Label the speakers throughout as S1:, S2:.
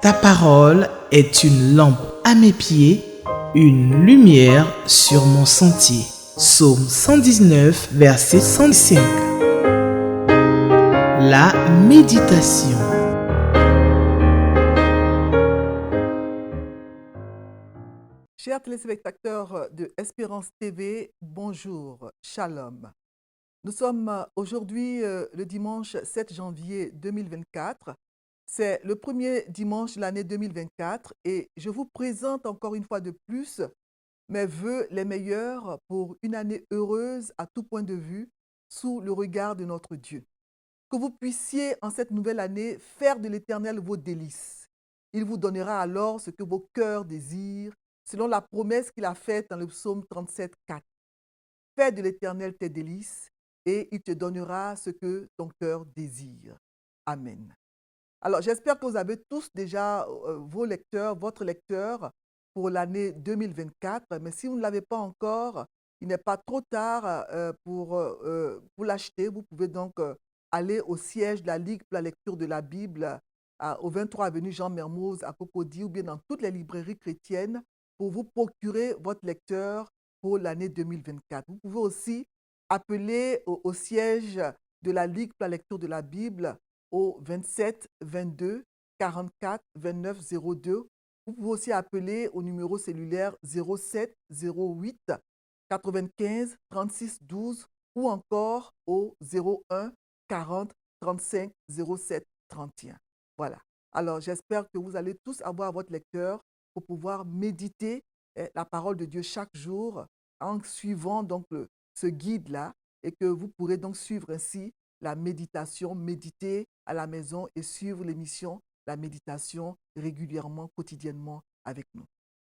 S1: Ta parole est une lampe à mes pieds, une lumière sur mon sentier. Psaume 119, verset 105. La méditation.
S2: Chers téléspectateurs de Espérance TV, bonjour, shalom. Nous sommes aujourd'hui le dimanche 7 janvier 2024. C'est le premier dimanche de l'année 2024 et je vous présente encore une fois de plus mes vœux les meilleurs pour une année heureuse à tout point de vue sous le regard de notre Dieu. Que vous puissiez en cette nouvelle année faire de l'Éternel vos délices. Il vous donnera alors ce que vos cœurs désirent, selon la promesse qu'il a faite dans le psaume 37, 4. Fais de l'Éternel tes délices et il te donnera ce que ton cœur désire. Amen. Alors, j'espère que vous avez tous déjà vos lecteurs, votre lecteur pour l'année 2024. Mais si vous ne l'avez pas encore, il n'est pas trop tard pour l'acheter. Vous pouvez donc aller au siège de la Ligue pour la lecture de la Bible au 23 avenue Jean Mermoz à Cocody ou bien dans toutes les librairies chrétiennes pour vous procurer votre lecteur pour l'année 2024. Vous pouvez aussi appeler au siège de la Ligue pour la lecture de la Bible au 27 22 44 29 02. Vous pouvez aussi appeler au numéro cellulaire 07 08 95 36 12 ou encore au 01 40 35 07 31. Voilà. Alors, j'espère que vous allez tous avoir votre lecteur pour pouvoir méditer la parole de Dieu chaque jour en suivant donc ce guide-là et que vous pourrez donc suivre ainsi la méditation, méditer à la maison et suivre l'émission, la méditation régulièrement, quotidiennement avec nous.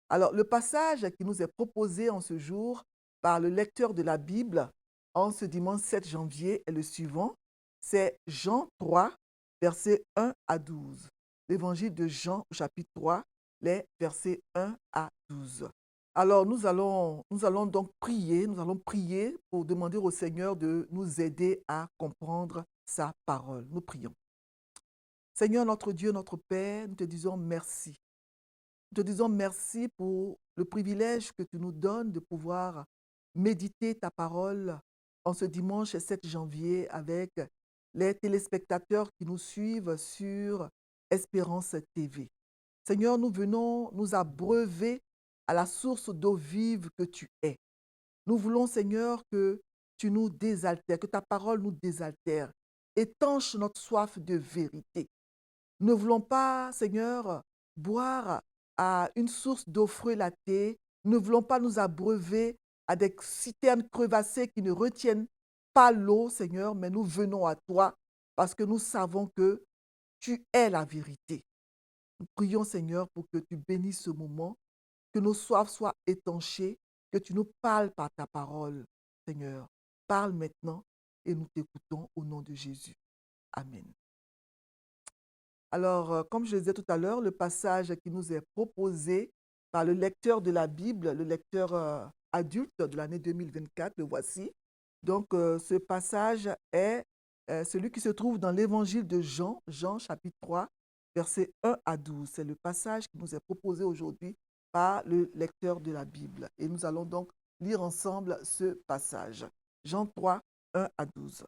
S2: Alors, le passage qui nous est proposé en ce jour par le lecteur de la Bible en ce dimanche 7 janvier est le suivant. C'est Jean 3, versets 1 à 12. L'évangile de Jean, chapitre 3, les versets 1 à 12. Alors, nous allons donc prier pour demander au Seigneur de nous aider à comprendre sa parole. Nous prions. Seigneur, notre Dieu, notre Père, nous te disons merci. Nous te disons merci pour le privilège que tu nous donnes de pouvoir méditer ta parole en ce dimanche 7 janvier avec les téléspectateurs qui nous suivent sur Espérance TV. Seigneur, nous venons nous abreuver à la source d'eau vive que tu es. Nous voulons, Seigneur, que tu nous désaltères, que ta parole nous désaltère. Étanche notre soif de vérité. Nous ne voulons pas, Seigneur, boire à une source d'eau frelatée. Nous ne voulons pas nous abreuver à des citernes crevassées qui ne retiennent pas l'eau, Seigneur, mais nous venons à toi parce que nous savons que tu es la vérité. Nous prions, Seigneur, pour que tu bénisses ce moment, que nos soifs soient étanchées, que tu nous parles par ta parole, Seigneur. Parle maintenant et nous t'écoutons au nom de Jésus. Amen. Alors, comme je le disais tout à l'heure, le passage qui nous est proposé par le lecteur de la Bible, le lecteur adulte de l'année 2024, le voici. Donc, ce passage est celui qui se trouve dans l'évangile de Jean, Jean chapitre 3, versets 1 à 12. C'est le passage qui nous est proposé aujourd'hui par le lecteur de la Bible. Et nous allons donc lire ensemble ce passage. Jean 3, 1 à 12.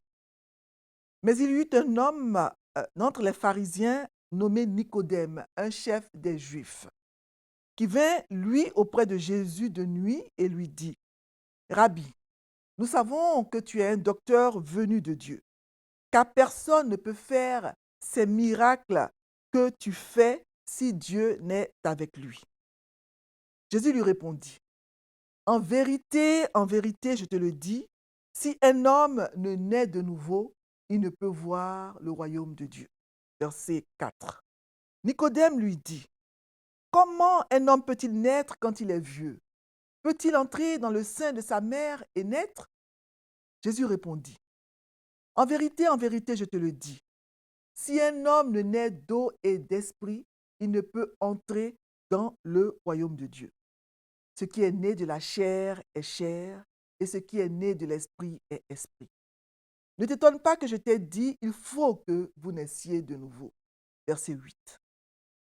S2: Mais il y eut un homme d'entre les pharisiens nommé Nicodème, un chef des Juifs, qui vint, lui, auprès de Jésus de nuit et lui dit, « Rabbi, nous savons que tu es un docteur venu de Dieu, car personne ne peut faire ces miracles que tu fais si Dieu n'est avec lui. » Jésus lui répondit, « en vérité, je te le dis, si un homme ne naît de nouveau, il ne peut voir le royaume de Dieu. » Verset 4. Nicodème lui dit, « Comment un homme peut-il naître quand il est vieux? Peut-il entrer dans le sein de sa mère et naître? » Jésus répondit, « en vérité, je te le dis, si un homme ne naît d'eau et d'esprit, il ne peut entrer dans le royaume de Dieu. Ce qui est né de la chair est chair, et ce qui est né de l'esprit est esprit. Ne t'étonne pas que je t'ai dit, il faut que vous naissiez de nouveau. » Verset 8.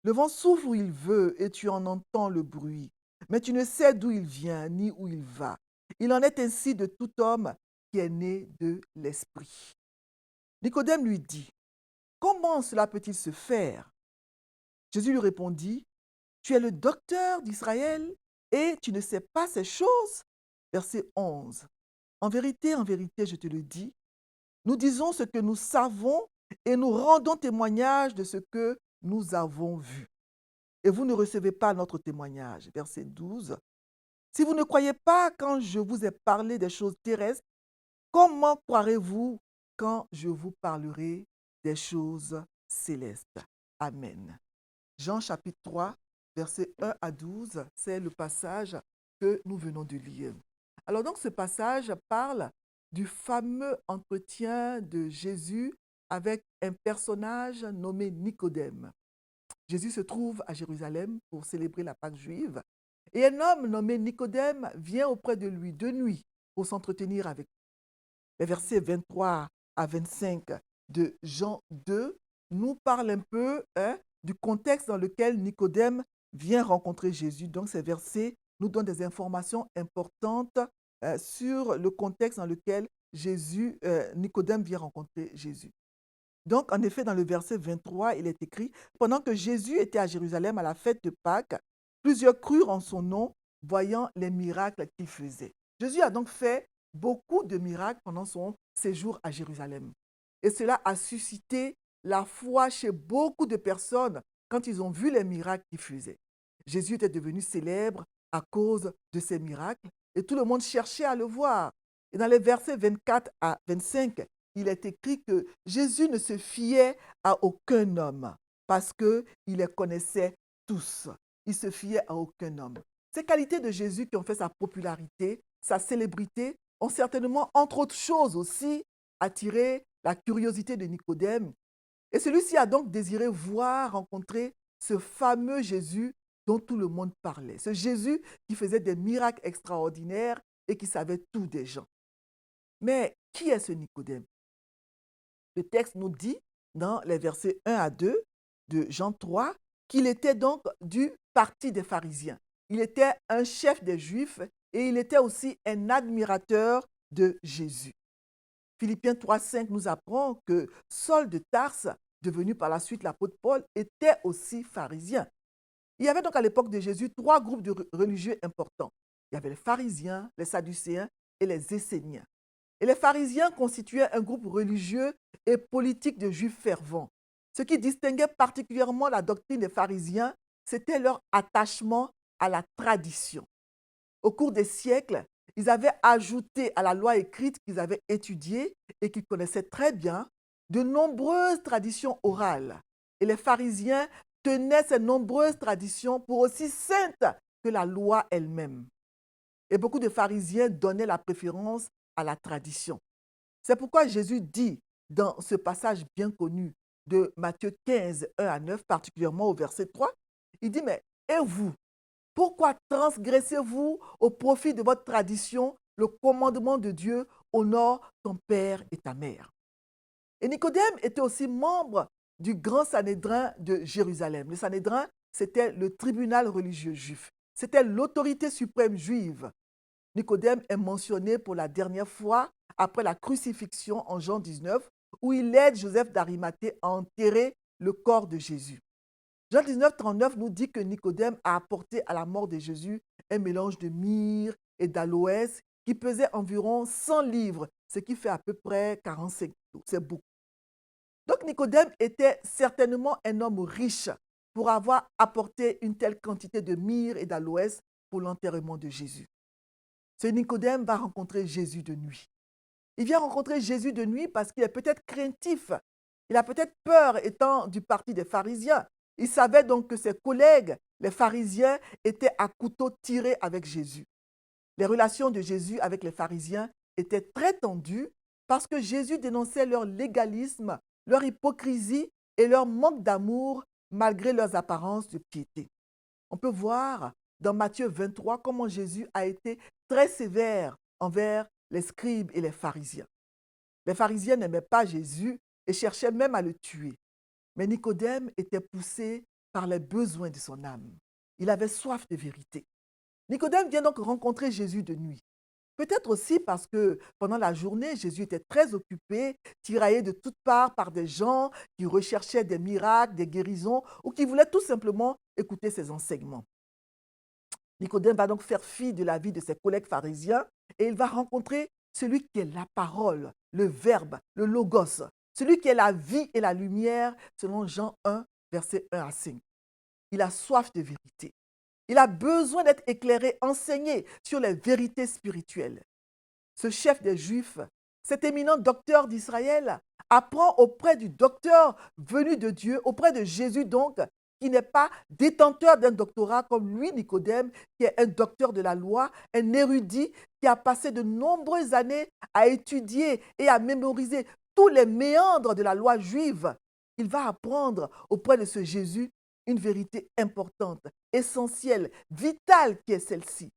S2: Le vent souffle où il veut et tu en entends le bruit, mais tu ne sais d'où il vient ni où il va. Il en est ainsi de tout homme qui est né de l'Esprit. Nicodème lui dit, comment cela peut-il se faire? Jésus lui répondit, tu es le docteur d'Israël et tu ne sais pas ces choses? Verset 11. En vérité, je te le dis, nous disons ce que nous savons et nous rendons témoignage de ce que nous avons vu. Et vous ne recevez pas notre témoignage. Verset 12. Si vous ne croyez pas quand je vous ai parlé des choses terrestres, comment croirez-vous quand je vous parlerai des choses célestes? Amen. Jean chapitre 3, versets 1 à 12, c'est le passage que nous venons de lire. Alors donc ce passage parle du fameux entretien de Jésus avec un personnage nommé Nicodème. Jésus se trouve à Jérusalem pour célébrer la Pâque juive et un homme nommé Nicodème vient auprès de lui de nuit pour s'entretenir avec lui. Les versets 23 à 25 de Jean 2 nous parlent un peu du contexte dans lequel Nicodème vient rencontrer Jésus. Donc ces versets nous donnent des informations importantes sur le contexte dans lequel Nicodème vient rencontrer Jésus. Donc, en effet, dans le verset 23, il est écrit, pendant que Jésus était à Jérusalem à la fête de Pâques, plusieurs crurent en son nom, voyant les miracles qu'il faisait. Jésus a donc fait beaucoup de miracles pendant son séjour à Jérusalem. Et cela a suscité la foi chez beaucoup de personnes quand ils ont vu les miracles qu'il faisait. Jésus était devenu célèbre à cause de ces miracles et tout le monde cherchait à le voir. Et dans les versets 24 à 25, il est écrit que Jésus ne se fiait à aucun homme parce qu'il les connaissait tous. Il se fiait à aucun homme. Ces qualités de Jésus qui ont fait sa popularité, sa célébrité, ont certainement, entre autres choses aussi, attiré la curiosité de Nicodème. Et celui-ci a donc désiré voir, rencontrer ce fameux Jésus dont tout le monde parlait. Ce Jésus qui faisait des miracles extraordinaires et qui savait tout des gens. Mais qui est ce Nicodème? Le texte nous dit, dans les versets 1 à 2 de Jean 3, qu'il était donc du parti des pharisiens. Il était un chef des Juifs et il était aussi un admirateur de Jésus. Philippiens 3,5 nous apprend que Saul de Tarse, devenu par la suite l'apôtre Paul, était aussi pharisien. Il y avait donc à l'époque de Jésus 3 groupes de religieux importants. Il y avait les pharisiens, les sadducéens et les esséniens. Et les pharisiens constituaient un groupe religieux et politique de juifs fervents. Ce qui distinguait particulièrement la doctrine des pharisiens, c'était leur attachement à la tradition. Au cours des siècles, ils avaient ajouté à la loi écrite qu'ils avaient étudiée et qu'ils connaissaient très bien de nombreuses traditions orales. Et les pharisiens tenaient ces nombreuses traditions pour aussi saintes que la loi elle-même. Et beaucoup de pharisiens donnaient la préférence à la tradition. C'est pourquoi Jésus dit dans ce passage bien connu de Matthieu 15, 1 à 9, particulièrement au verset 3, il dit, mais et vous, pourquoi transgressez-vous au profit de votre tradition le commandement de Dieu, honore ton père et ta mère? Et Nicodème était aussi membre du grand Sanhédrin de Jérusalem. Le Sanhédrin, c'était le tribunal religieux juif. C'était l'autorité suprême juive. Nicodème est mentionné pour la dernière fois après la crucifixion en Jean 19, où il aide Joseph d'Arimathée à enterrer le corps de Jésus. Jean 19, 39 nous dit que Nicodème a apporté à la mort de Jésus un mélange de myrrhe et d'aloès qui pesait environ 100 livres, ce qui fait à peu près 45 kilos. C'est beaucoup. Donc Nicodème était certainement un homme riche pour avoir apporté une telle quantité de myrrhe et d'aloès pour l'enterrement de Jésus. Ce Nicodème va rencontrer Jésus de nuit. Il vient rencontrer Jésus de nuit parce qu'il est peut-être craintif. Il a peut-être peur étant du parti des pharisiens. Il savait donc que ses collègues, les pharisiens, étaient à couteau tiré avec Jésus. Les relations de Jésus avec les pharisiens étaient très tendues parce que Jésus dénonçait leur légalisme, leur hypocrisie et leur manque d'amour malgré leurs apparences de piété. On peut voir dans Matthieu 23 comment Jésus a été très sévère envers les scribes et les pharisiens. Les pharisiens n'aimaient pas Jésus et cherchaient même à le tuer. Mais Nicodème était poussé par les besoins de son âme. Il avait soif de vérité. Nicodème vient donc rencontrer Jésus de nuit. Peut-être aussi parce que pendant la journée, Jésus était très occupé, tiraillé de toutes parts par des gens qui recherchaient des miracles, des guérisons ou qui voulaient tout simplement écouter ses enseignements. Nicodème va donc faire fi de la vie de ses collègues pharisiens et il va rencontrer celui qui est la parole, le verbe, le logos, celui qui est la vie et la lumière, selon Jean 1, versets 1 à 5. Il a soif de vérité. Il a besoin d'être éclairé, enseigné sur les vérités spirituelles. Ce chef des Juifs, cet éminent docteur d'Israël, apprend auprès du docteur venu de Dieu, auprès de Jésus donc, qui n'est pas détenteur d'un doctorat comme lui, Nicodème, qui est un docteur de la loi, un érudit qui a passé de nombreuses années à étudier et à mémoriser tous les méandres de la loi juive. Il va apprendre auprès de ce Jésus une vérité importante, essentielle, vitale qui est celle-ci.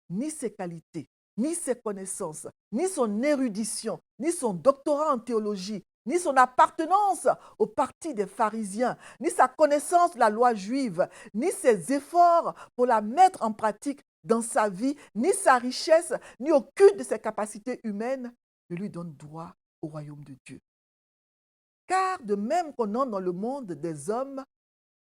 S2: Ni ses qualités, ni ses connaissances, ni son érudition, ni son doctorat en théologie, ni son appartenance au parti des pharisiens, ni sa connaissance de la loi juive, ni ses efforts pour la mettre en pratique dans sa vie, ni sa richesse, ni aucune de ses capacités humaines ne lui donne droit au royaume de Dieu. Car de même qu'on entre dans le monde des hommes,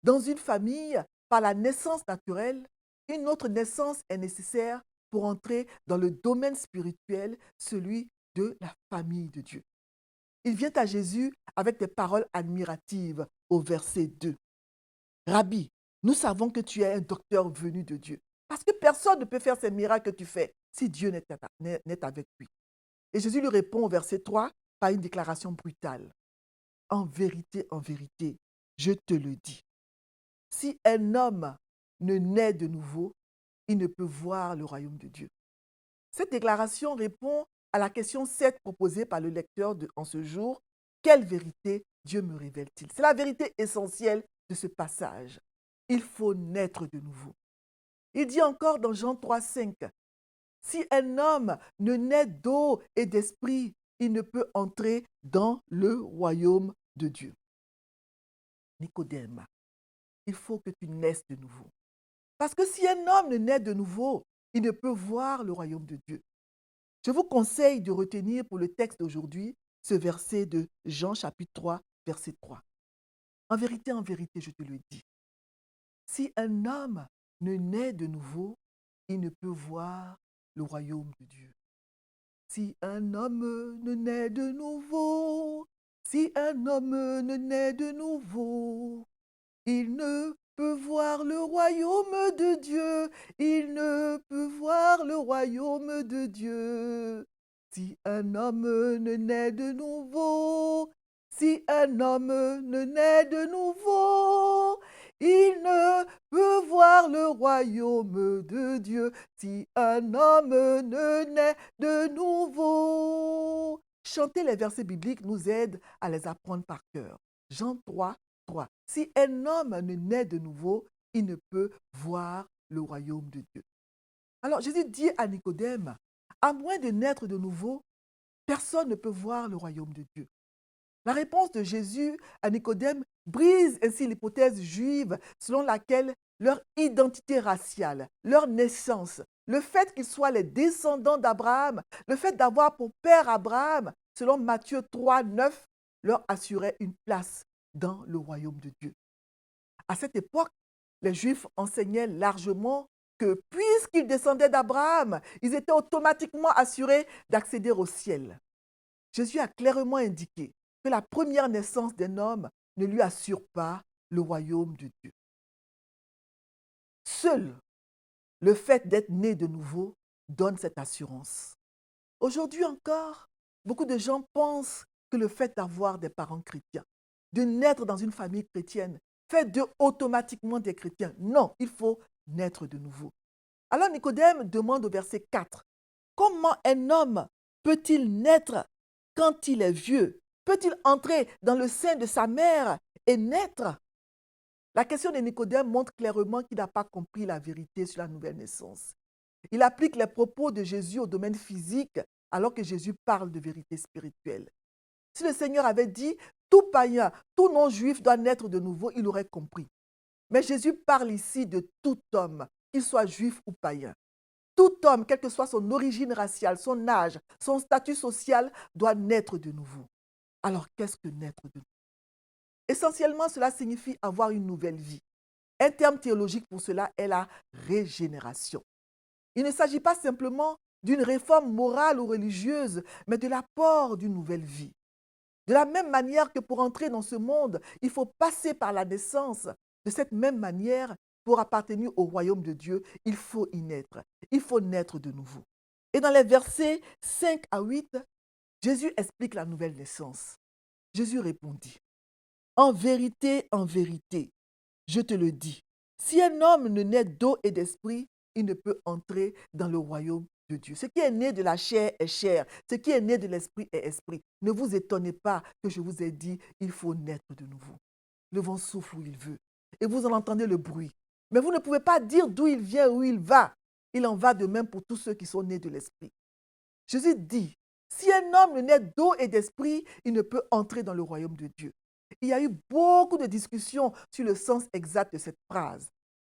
S2: dans une famille, par la naissance naturelle, une autre naissance est nécessaire pour entrer dans le domaine spirituel, celui de la famille de Dieu. Il vient à Jésus avec des paroles admiratives au verset 2. Rabbi, nous savons que tu es un docteur venu de Dieu, parce que personne ne peut faire ces miracles que tu fais si Dieu n'est avec lui. Et Jésus lui répond au verset 3 par une déclaration brutale. En vérité, je te le dis. Si un homme ne naît de nouveau, il ne peut voir le royaume de Dieu. Cette déclaration répond à la question 7 proposée par le lecteur en ce jour. Quelle vérité Dieu me révèle-t-il? C'est la vérité essentielle de ce passage. Il faut naître de nouveau. Il dit encore dans Jean 3, 5, si un homme ne naît d'eau et d'esprit, il ne peut entrer dans le royaume de Dieu. Nicodème, il faut que tu naisses de nouveau. Parce que si un homme ne naît de nouveau, il ne peut voir le royaume de Dieu. Je vous conseille de retenir pour le texte d'aujourd'hui ce verset de Jean chapitre 3, verset 3. En vérité, je te le dis. Si un homme ne naît de nouveau, il ne peut voir le royaume de Dieu. Si un homme ne naît de nouveau, si un homme ne naît de nouveau, il ne peut voir le royaume de Dieu. Il ne peut voir le royaume de Dieu. Si un homme ne naît de nouveau, si un homme ne naît de nouveau, il ne peut voir le royaume de Dieu. Si un homme ne naît de nouveau. Chanter les versets bibliques nous aide à les apprendre par cœur. Jean 3, 3. Si un homme ne naît de nouveau, il ne peut voir le royaume de Dieu. Alors Jésus dit à Nicodème, à moins de naître de nouveau, personne ne peut voir le royaume de Dieu. La réponse de Jésus à Nicodème brise ainsi l'hypothèse juive selon laquelle leur identité raciale, leur naissance, le fait qu'ils soient les descendants d'Abraham, le fait d'avoir pour père Abraham, selon Matthieu 3, 9, leur assurait une place dans le royaume de Dieu. À cette époque, les Juifs enseignaient largement que puisqu'ils descendaient d'Abraham, ils étaient automatiquement assurés d'accéder au ciel. Jésus a clairement indiqué que la première naissance d'un homme ne lui assure pas le royaume de Dieu. Seul le fait d'être né de nouveau donne cette assurance. Aujourd'hui encore, beaucoup de gens pensent que le fait d'avoir des parents chrétiens, de naître dans une famille chrétienne, fait d'eux automatiquement des chrétiens. Non, il faut naître de nouveau. Alors Nicodème demande au verset 4, comment un homme peut-il naître quand il est vieux? Peut-il entrer dans le sein de sa mère et naître? La question de Nicodème montre clairement qu'il n'a pas compris la vérité sur la nouvelle naissance. Il applique les propos de Jésus au domaine physique alors que Jésus parle de vérité spirituelle. Si le Seigneur avait dit « tout païen, tout non-juif doit naître de nouveau », il aurait compris. Mais Jésus parle ici de tout homme, qu'il soit juif ou païen. Tout homme, quelle que soit son origine raciale, son âge, son statut social, doit naître de nouveau. Alors, qu'est-ce que naître de nouveau? Essentiellement, cela signifie avoir une nouvelle vie. Un terme théologique pour cela est la régénération. Il ne s'agit pas simplement d'une réforme morale ou religieuse, mais de l'apport d'une nouvelle vie. De la même manière que pour entrer dans ce monde, il faut passer par la naissance, de cette même manière, pour appartenir au royaume de Dieu, il faut y naître. Il faut naître de nouveau. Et dans les versets 5 à 8, Jésus explique la nouvelle naissance. Jésus répondit, en vérité, je te le dis, si un homme ne naît d'eau et d'esprit, il ne peut entrer dans le royaume de Dieu. Ce qui est né de la chair est chair, ce qui est né de l'esprit est esprit. Ne vous étonnez pas que je vous ai dit, il faut naître de nouveau. Le vent souffle où il veut et vous en entendez le bruit. Mais vous ne pouvez pas dire d'où il vient, où il va. Il en va de même pour tous ceux qui sont nés de l'esprit. Jésus dit, si un homme ne naît d'eau et d'esprit, il ne peut entrer dans le royaume de Dieu. Il y a eu beaucoup de discussions sur le sens exact de cette phrase.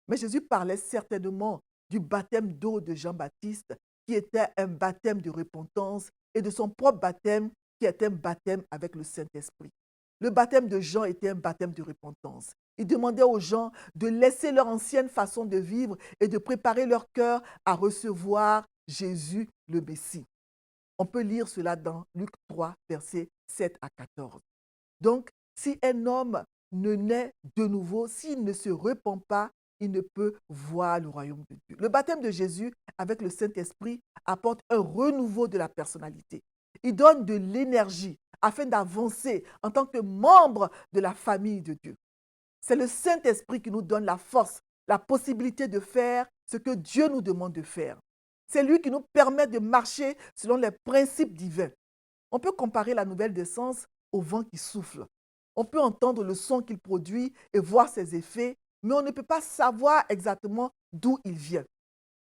S2: Mais Jésus parlait certainement du baptême d'eau de Jean-Baptiste, qui était un baptême de repentance, et de son propre baptême, qui est un baptême avec le Saint-Esprit. Le baptême de Jean était un baptême de repentance. Il demandait aux gens de laisser leur ancienne façon de vivre et de préparer leur cœur à recevoir Jésus le Messie. On peut lire cela dans Luc 3, versets 7 à 14. Donc, si un homme ne naît de nouveau, s'il ne se repent pas, il ne peut voir le royaume de Dieu. Le baptême de Jésus avec le Saint-Esprit apporte un renouveau de la personnalité. Il donne de l'énergie afin d'avancer en tant que membre de la famille de Dieu. C'est le Saint-Esprit qui nous donne la force, la possibilité de faire ce que Dieu nous demande de faire. C'est lui qui nous permet de marcher selon les principes divins. On peut comparer la nouvelle naissance au vent qui souffle. On peut entendre le son qu'il produit et voir ses effets, mais on ne peut pas savoir exactement d'où il vient.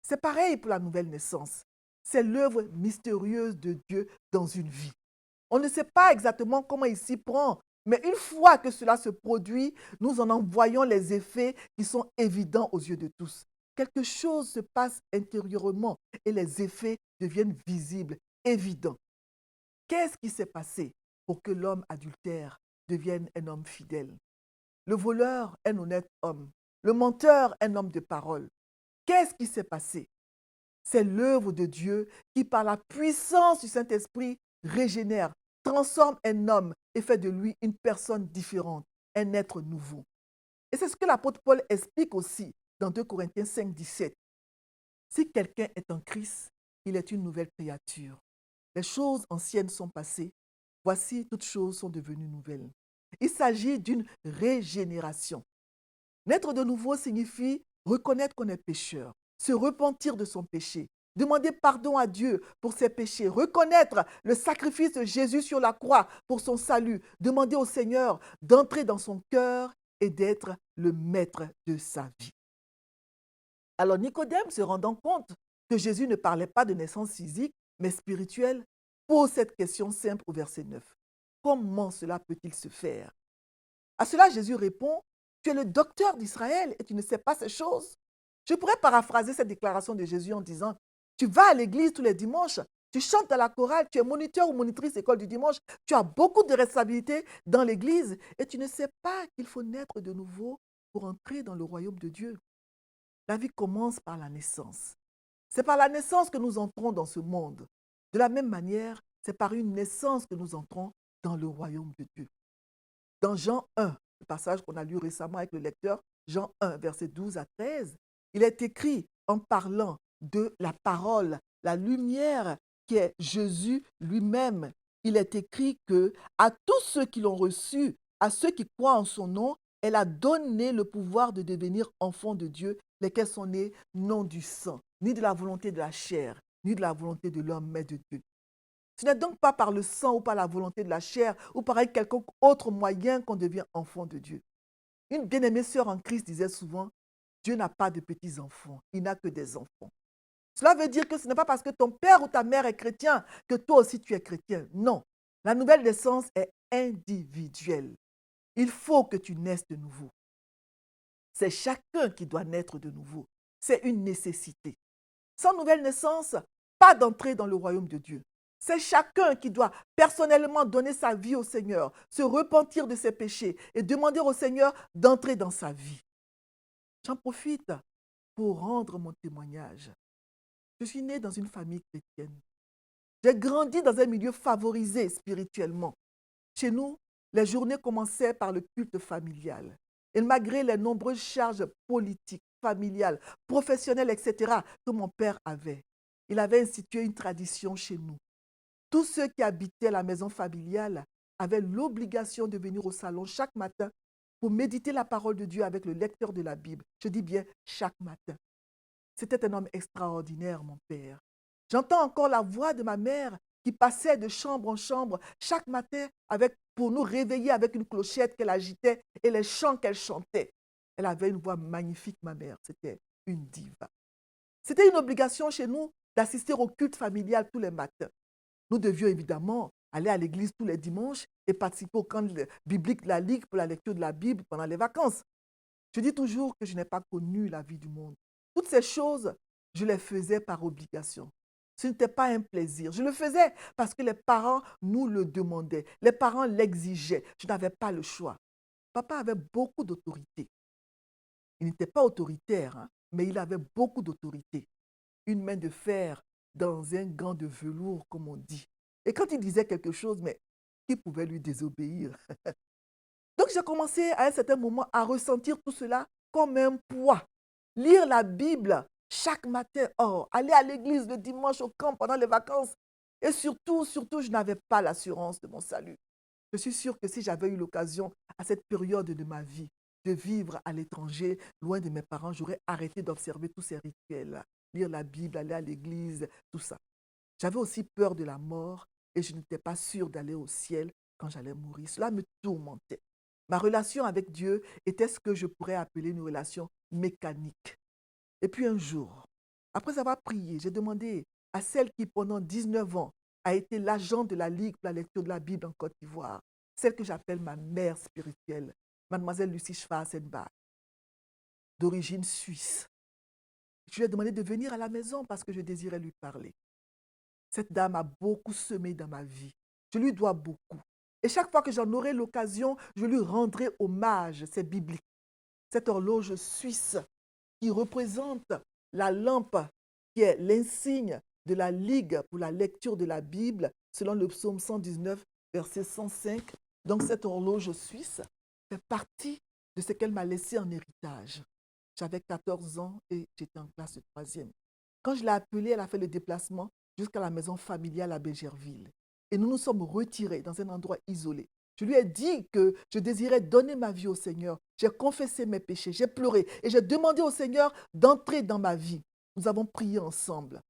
S2: C'est pareil pour la nouvelle naissance. C'est l'œuvre mystérieuse de Dieu dans une vie. On ne sait pas exactement comment il s'y prend, mais une fois que cela se produit, nous en voyons les effets qui sont évidents aux yeux de tous. Quelque chose se passe intérieurement et les effets deviennent visibles, évidents. Qu'est-ce qui s'est passé pour que l'homme adultère devienne un homme fidèle? Le voleur, un honnête homme. Le menteur, un homme de parole. Qu'est-ce qui s'est passé? C'est l'œuvre de Dieu qui, par la puissance du Saint-Esprit, régénère, transforme un homme et fait de lui une personne différente, un être nouveau. Et c'est ce que l'apôtre Paul explique aussi dans 2 Corinthiens 5, 17. Si quelqu'un est en Christ, il est une nouvelle créature. Les choses anciennes sont passées. Voici, toutes choses sont devenues nouvelles. Il s'agit d'une régénération. Naître de nouveau signifie reconnaître qu'on est pécheur, se repentir de son péché, demander pardon à Dieu pour ses péchés, reconnaître le sacrifice de Jésus sur la croix pour son salut, demander au Seigneur d'entrer dans son cœur et d'être le maître de sa vie. Alors Nicodème, se rendant compte que Jésus ne parlait pas de naissance physique, mais spirituelle, pose cette question simple au verset 9. Comment cela peut-il se faire? À cela, Jésus répond, tu es le docteur d'Israël et tu ne sais pas ces choses. Je pourrais paraphraser cette déclaration de Jésus en disant, tu vas à l'église tous les dimanches, tu chantes à la chorale, tu es moniteur ou monitrice école du dimanche, tu as beaucoup de responsabilités dans l'église et tu ne sais pas qu'il faut naître de nouveau pour entrer dans le royaume de Dieu. La vie commence par la naissance. C'est par la naissance que nous entrons dans ce monde. De la même manière, c'est par une naissance que nous entrons dans le royaume de Dieu. Dans Jean 1, le passage qu'on a lu récemment avec le lecteur, Jean 1, versets 12 à 13, il est écrit en parlant de la parole, la lumière qui est Jésus lui-même. Il est écrit que à tous ceux qui l'ont reçu, à ceux qui croient en son nom, elle a donné le pouvoir de devenir enfants de Dieu, lesquels sont nés non du sang, ni de la volonté de la chair, ni de la volonté de l'homme, mais de Dieu. Ce n'est donc pas par le sang ou par la volonté de la chair ou par quelconque autre moyen qu'on devient enfant de Dieu. Une bien-aimée sœur en Christ disait souvent, Dieu n'a pas de petits-enfants, il n'a que des enfants. Cela veut dire que ce n'est pas parce que ton père ou ta mère est chrétien que toi aussi tu es chrétien. Non, la nouvelle naissance est individuelle. Il faut que tu naisses de nouveau. C'est chacun qui doit naître de nouveau. C'est une nécessité. Sans nouvelle naissance, pas d'entrée dans le royaume de Dieu. C'est chacun qui doit personnellement donner sa vie au Seigneur, se repentir de ses péchés et demander au Seigneur d'entrer dans sa vie. J'en profite pour rendre mon témoignage. Je suis né dans une famille chrétienne. J'ai grandi dans un milieu favorisé spirituellement. Chez nous, les journées commençaient par le culte familial. Et malgré les nombreuses charges politiques, familiales, professionnelles, etc., que mon père avait, il avait institué une tradition chez nous. Tous ceux qui habitaient la maison familiale avaient l'obligation de venir au salon chaque matin pour méditer la parole de Dieu avec le lecteur de la Bible. Je dis bien chaque matin. C'était un homme extraordinaire, mon père. J'entends encore la voix de ma mère qui passait de chambre en chambre chaque matin pour nous réveiller avec une clochette qu'elle agitait et les chants qu'elle chantait. Elle avait une voix magnifique, ma mère. C'était une diva. C'était une obligation chez nous d'assister au culte familial tous les matins. Nous devions évidemment aller à l'église tous les dimanches et participer au camp biblique de la Ligue pour la lecture de la Bible pendant les vacances. Je dis toujours que je n'ai pas connu la vie du monde. Toutes ces choses, je les faisais par obligation. Ce n'était pas un plaisir. Je le faisais parce que les parents nous le demandaient. Les parents l'exigeaient. Je n'avais pas le choix. Papa avait beaucoup d'autorité. Il n'était pas autoritaire, hein, mais il avait beaucoup d'autorité. Une main de fer dans un gant de velours, comme on dit. Et quand il disait quelque chose, mais qui pouvait lui désobéir? Donc, j'ai commencé à un certain moment à ressentir tout cela comme un poids. Lire la Bible chaque matin, aller à l'église le dimanche au camp pendant les vacances. Et surtout, je n'avais pas l'assurance de mon salut. Je suis sûre que si j'avais eu l'occasion à cette période de ma vie de vivre à l'étranger, loin de mes parents, j'aurais arrêté d'observer tous ces rituels, lire la Bible, aller à l'église, tout ça. J'avais aussi peur de la mort et je n'étais pas sûre d'aller au ciel quand j'allais mourir. Cela me tourmentait. Ma relation avec Dieu était ce que je pourrais appeler une relation mécanique. Et puis un jour, après avoir prié, j'ai demandé à celle qui, pendant 19 ans, a été l'agent de la Ligue pour la lecture de la Bible en Côte d'Ivoire, celle que j'appelle ma mère spirituelle, mademoiselle Lucie Schwarzenbach, d'origine suisse. Je lui ai demandé de venir à la maison parce que je désirais lui parler. Cette dame a beaucoup semé dans ma vie. Je lui dois beaucoup. Et chaque fois que j'en aurai l'occasion, je lui rendrai hommage. C'est biblique. Cette horloge suisse qui représente la lampe qui est l'insigne de la Ligue pour la lecture de la Bible, selon le psaume 119, verset 105. Donc cette horloge suisse fait partie de ce qu'elle m'a laissé en héritage. J'avais 14 ans et j'étais en classe de 3e. Quand je l'ai appelée, elle a fait le déplacement jusqu'à la maison familiale à Bégerville. Et nous nous sommes retirés dans un endroit isolé. Je lui ai dit que je désirais donner ma vie au Seigneur. J'ai confessé mes péchés, j'ai pleuré et j'ai demandé au Seigneur d'entrer dans ma vie. Nous avons prié ensemble.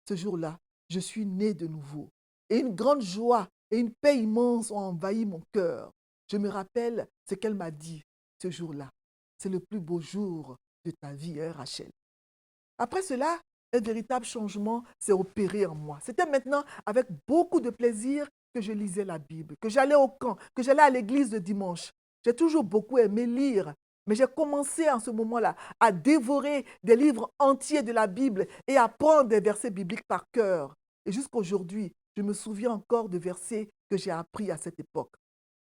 S2: Ce jour-là, je suis née de nouveau. Et une grande joie et une paix immense ont envahi mon cœur. Je me rappelle ce qu'elle m'a dit ce jour-là. C'est le plus beau jour de ta vie, hein, Rachel. Après cela, un véritable changement s'est opéré en moi. C'était maintenant avec beaucoup de plaisir que je lisais la Bible, que j'allais au camp, que j'allais à l'église le dimanche. J'ai toujours beaucoup aimé lire, mais j'ai commencé en ce moment-là à dévorer des livres entiers de la Bible et à apprendre des versets bibliques par cœur. Et jusqu'aujourd'hui, je me souviens encore de versets que j'ai appris à cette époque.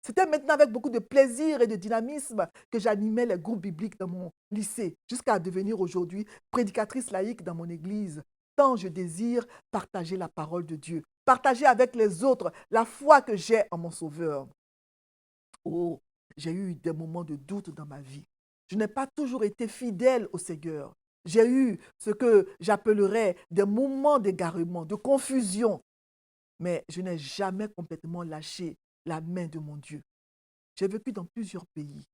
S2: C'était maintenant avec beaucoup de plaisir et de dynamisme que j'animais les groupes bibliques dans mon lycée, jusqu'à devenir aujourd'hui prédicatrice laïque dans mon église. Tant je désire partager la parole de Dieu, partager avec les autres la foi que j'ai en mon Sauveur. Oh, j'ai eu des moments de doute dans ma vie. Je n'ai pas toujours été fidèle au Seigneur. J'ai eu ce que j'appellerais des moments d'égarement, de confusion. Mais je n'ai jamais complètement lâché la main de mon Dieu. J'ai vécu dans plusieurs pays.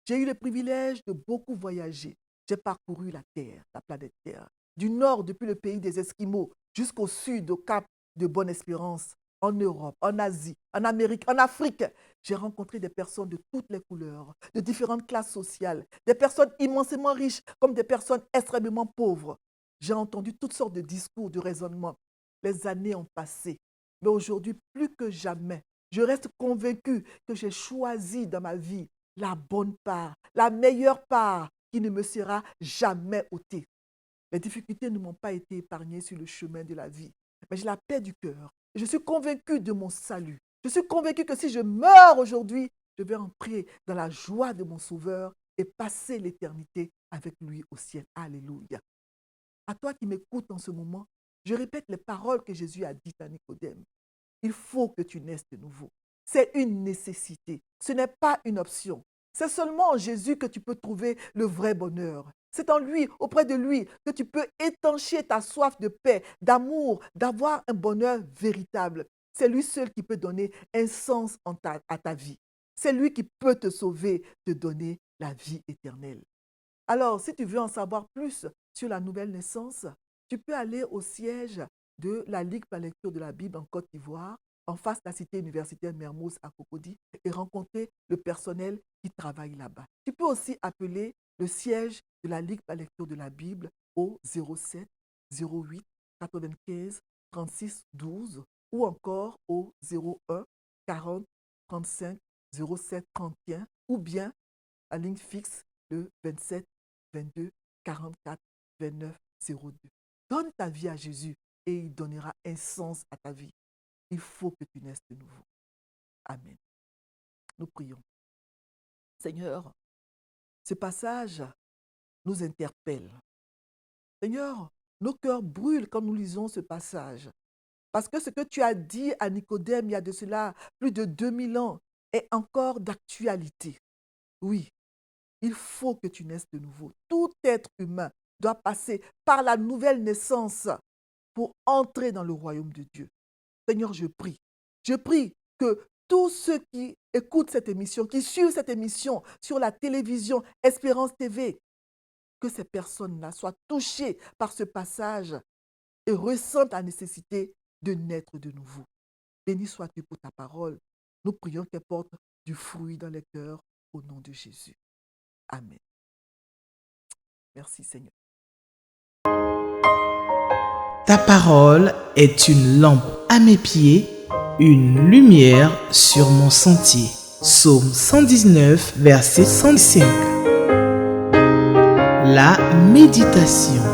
S2: J'ai eu le privilège de beaucoup voyager. J'ai parcouru la Terre, la planète Terre, du nord depuis le pays des Esquimaux jusqu'au sud, au Cap de Bonne-Espérance, en Europe, en Asie, en Amérique, en Afrique. J'ai rencontré des personnes de toutes les couleurs, de différentes classes sociales, des personnes immensément riches comme des personnes extrêmement pauvres. J'ai entendu toutes sortes de discours, de raisonnements. Les années ont passé. Mais aujourd'hui, plus que jamais, je reste convaincue que j'ai choisi dans ma vie la bonne part, la meilleure part, qui ne me sera jamais ôté. Les difficultés ne m'ont pas été épargnées sur le chemin de la vie, mais j'ai la paix du cœur. Je suis convaincu de mon salut. Je suis convaincu que si je meurs aujourd'hui, je vais entrer dans la joie de mon Sauveur et passer l'éternité avec lui au ciel. Alléluia. À toi qui m'écoutes en ce moment, je répète les paroles que Jésus a dites à Nicodème. Il faut que tu naisses de nouveau. C'est une nécessité. Ce n'est pas une option. C'est seulement en Jésus que tu peux trouver le vrai bonheur. C'est en lui, auprès de lui, que tu peux étancher ta soif de paix, d'amour, d'avoir un bonheur véritable. C'est lui seul qui peut donner un sens à ta vie. C'est lui qui peut te sauver, te donner la vie éternelle. Alors, si tu veux en savoir plus sur la nouvelle naissance, tu peux aller au siège de la Ligue pour la lecture de la Bible en Côte d'Ivoire, en face de la cité universitaire Mermoz à Cocody, et rencontrer le personnel qui travaille là-bas. Tu peux aussi appeler le siège de la Ligue pour la lecture de la Bible au 07 08 95 36 12 ou encore au 01 40 35 07 31 ou bien la ligne fixe le 27 22 44 29 02. Donne ta vie à Jésus et il donnera un sens à ta vie. Il faut que tu naisses de nouveau. Amen. Nous prions. Seigneur, ce passage nous interpelle. Seigneur, nos cœurs brûlent quand nous lisons ce passage. Parce que ce que tu as dit à Nicodème il y a de cela plus de 2000 ans est encore d'actualité. Oui, il faut que tu naisses de nouveau. Tout être humain doit passer par la nouvelle naissance pour entrer dans le royaume de Dieu. Seigneur, je prie que tous ceux qui écoutent cette émission, qui suivent cette émission sur la télévision Espérance TV, que ces personnes-là soient touchées par ce passage et ressentent la nécessité de naître de nouveau. Béni sois-tu pour ta parole. Nous prions qu'elle porte du fruit dans les cœurs au nom de Jésus. Amen. Merci Seigneur.
S1: Ta parole est une lampe à mes pieds, une lumière sur mon sentier. Psaume 119, verset 105. La méditation.